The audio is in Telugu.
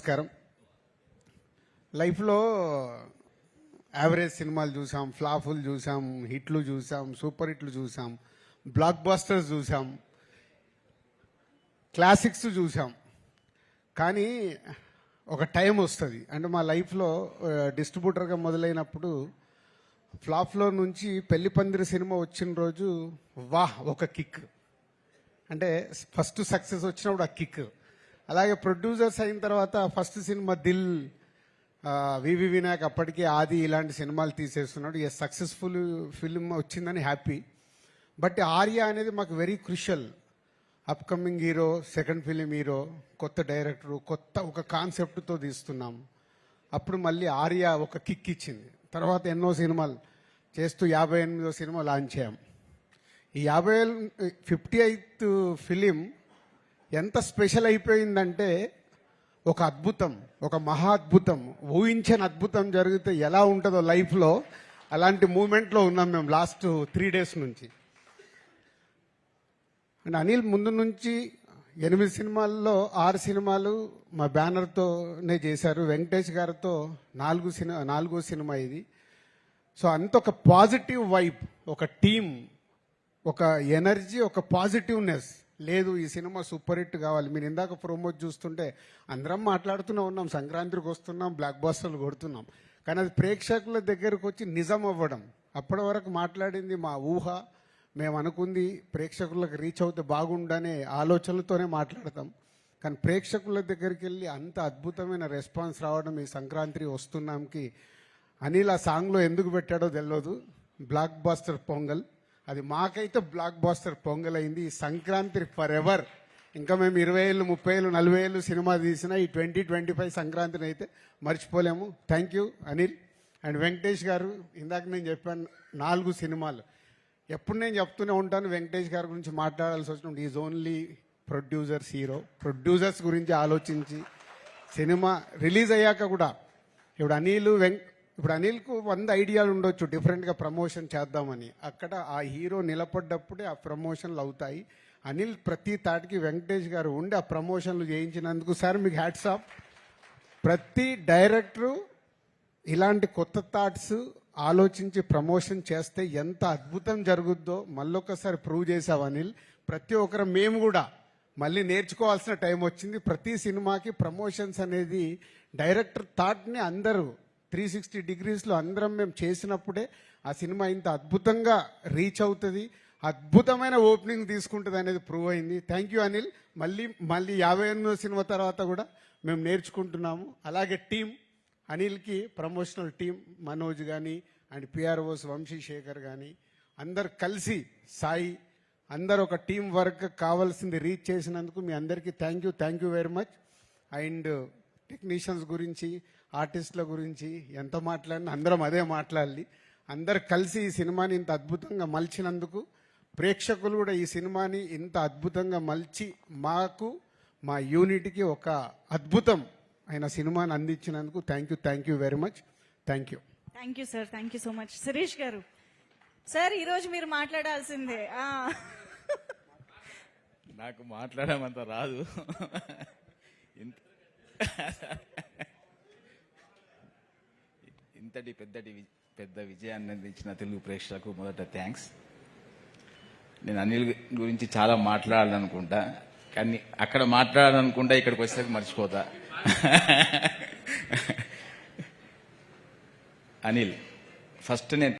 నమస్కారం. లైఫ్లో యావరేజ్ సినిమాలు చూసాం, ఫ్లాపులు చూసాం, హిట్లు చూసాం, సూపర్ హిట్లు చూసాం, బ్లాక్ బస్టర్స్ చూసాం, క్లాసిక్స్ చూసాం. కానీ ఒక టైం వస్తుంది, అంటే మా లైఫ్లో డిస్ట్రిబ్యూటర్గా మొదలైనప్పుడు ఫ్లాప్లో నుంచి పెళ్లి పందిరి సినిమా వచ్చిన రోజు వాహ్ ఒక కిక్, అంటే ఫస్ట్ సక్సెస్ వచ్చినప్పుడు ఆ కిక్. అలాగే ప్రొడ్యూసర్స్ అయిన తర్వాత ఫస్ట్ సినిమా దిల్, వివి వినాయక్ అప్పటికి ఆది ఇలాంటి సినిమాలు తీసేస్తున్నాడు. ఏ సక్సెస్ఫుల్ ఫిల్మ్ వచ్చిందని హ్యాపీ. బట్ ఆర్య అనేది మాకు very crucial. Upcoming hero, second film hero, కొత్త డైరెక్టరు, కొత్త ఒక కాన్సెప్ట్తో తీస్తున్నాం. అప్పుడు మళ్ళీ ఆర్య ఒక కిక్ ఇచ్చింది. తర్వాత ఎన్నో సినిమాలు చేస్తూ 58వ సినిమా లాంచ్ చేయం. ఈ 58th ఫిలిం ఎంత స్పెషల్ అయిపోయిందంటే ఒక అద్భుతం, ఒక మహా అద్భుతం, ఊహించని అద్భుతం జరిగితే ఎలా ఉంటుందో లైఫ్లో అలాంటి మూమెంట్లో ఉన్నాం మేము లాస్ట్ 3 days నుంచి. అండ్ అనిల్ ముందు నుంచి 8 సినిమాల్లో 6 సినిమాలు మా బ్యానర్తోనే చేశారు. వెంకటేష్ గారితో 4వ సినిమా ఇది. సో అంత ఒక పాజిటివ్ వైబ్, ఒక టీమ్, ఒక ఎనర్జీ, ఒక పాజిటివ్నెస్. లేదు ఈ సినిమా సూపర్ హిట్ కావాలి. మీరు ఇందాక ప్రోమోట్ చూస్తుంటే అందరం మాట్లాడుతూనే ఉన్నాం, సంక్రాంతికి వస్తున్నాం, బ్లాక్ బస్టర్లు కొడుతున్నాం. కానీ అది ప్రేక్షకుల దగ్గరకు వచ్చి నిజం అవ్వడం. అప్పటి వరకు మాట్లాడింది మా ఊహ, మేము అనుకుంది ప్రేక్షకులకు రీచ్ అవుతే బాగుండనే ఆలోచనలతోనే మాట్లాడతాం. కానీ ప్రేక్షకుల దగ్గరికి వెళ్ళి అంత అద్భుతమైన రెస్పాన్స్ రావడం ఈ సంక్రాంతి వస్తున్నాంకి అనిల్ ఆ సాంగ్లో ఎందుకు పెట్టాడో తెలియదు. బ్లాక్ బాస్టర్ పొంగల్, అది మాకైతే బ్లాక్ బాస్టర్ పొంగల్ అయింది. ఈ సంక్రాంతి ఫర్ ఎవర్. ఇంకా మేము 20 ఏళ్ళు, 30 ఏళ్ళు, 40 ఏళ్ళు సినిమా తీసిన ఈ 2025 సంక్రాంతిని అయితే మర్చిపోలేము. Thank you Anil and Venkatesh గారు. ఇందాక నేను చెప్పాను 4 సినిమాలు. ఎప్పుడు నేను చెప్తూనే ఉంటాను వెంకటేష్ గారి గురించి మాట్లాడాల్సి వచ్చినప్పుడు is only producers hero. Producers గురించి ఆలోచించి సినిమా రిలీజ్ అయ్యాక కూడా ఇప్పుడు అనిల్కు 100 ఐడియాలు ఉండొచ్చు డిఫరెంట్గా ప్రమోషన్ చేద్దామని. అక్కడ ఆ హీరో నిలబడ్డప్పుడే ఆ ప్రమోషన్లు అవుతాయి. అనిల్ ప్రతి తాటికి వెంకటేష్ గారు ఉండి ఆ ప్రమోషన్లు చేయించినందుకు సార్ మీకు హ్యాట్స్ ఆఫ్. ప్రతి డైరెక్టరు ఇలాంటి కొత్త థాట్స్ ఆలోచించి ప్రమోషన్ చేస్తే ఎంత అద్భుతం జరుగుద్దో మళ్ళొకసారి ప్రూవ్ చేసావు అనిల్. ప్రతి ఒక్కరు మేము కూడా మళ్ళీ నేర్చుకోవాల్సిన టైం వచ్చింది. ప్రతి సినిమాకి ప్రమోషన్స్ అనేది డైరెక్టర్ థాట్ని అందరూ 360 degreesలో అందరం మేము చేసినప్పుడే ఆ సినిమా ఇంత అద్భుతంగా రీచ్ అవుతుంది, అద్భుతమైన ఓపెనింగ్ తీసుకుంటుంది అనేది ప్రూవ్ అయింది. Thank you Anil. మళ్ళీ 58వ సినిమా తర్వాత కూడా మేము నేర్చుకుంటున్నాము. అలాగే టీం అనిల్కి ప్రమోషనల్ టీం మనోజ్ కానీ అండ్ పిఆర్ఓస్ వంశీశేఖర్ కానీ అందరు కలిసి సాయి అందరు ఒక టీం వర్క్ కావాల్సింది రీచ్ చేసినందుకు మీ అందరికీ thank you very much. And technicians గురించి, ఆర్టిస్టుల గురించి ఎంత మాట్లాడినా అందరం అదే మాట్లాడాలి. అందరు కలిసి ఈ సినిమాని ఇంత అద్భుతంగా మలిచినందుకు, ప్రేక్షకులు కూడా ఈ సినిమాని ఇంత అద్భుతంగా మలిచి మాకు మా యూనిట్కి ఒక అద్భుతం అయిన సినిమాని అందించినందుకు thank you very much. Thank you sir. Thank you so much. Shirish garu sir, ఈరోజు మీరు మాట్లాడాల్సిందే. నాకు మాట్లాడమంత రాదు. ఇంతటి పెద్ద విజయాన్ని అందించిన తెలుగు ప్రేక్షకులకు మొదట థ్యాంక్స్. నేను అనిల్ గురించి చాలా మాట్లాడాలనుకుంటా, కానీ అక్కడ మాట్లాడాలనుకుంటా ఇక్కడికి వచ్చేసరికి మర్చిపోతా. అనిల్ ఫస్ట్ నేను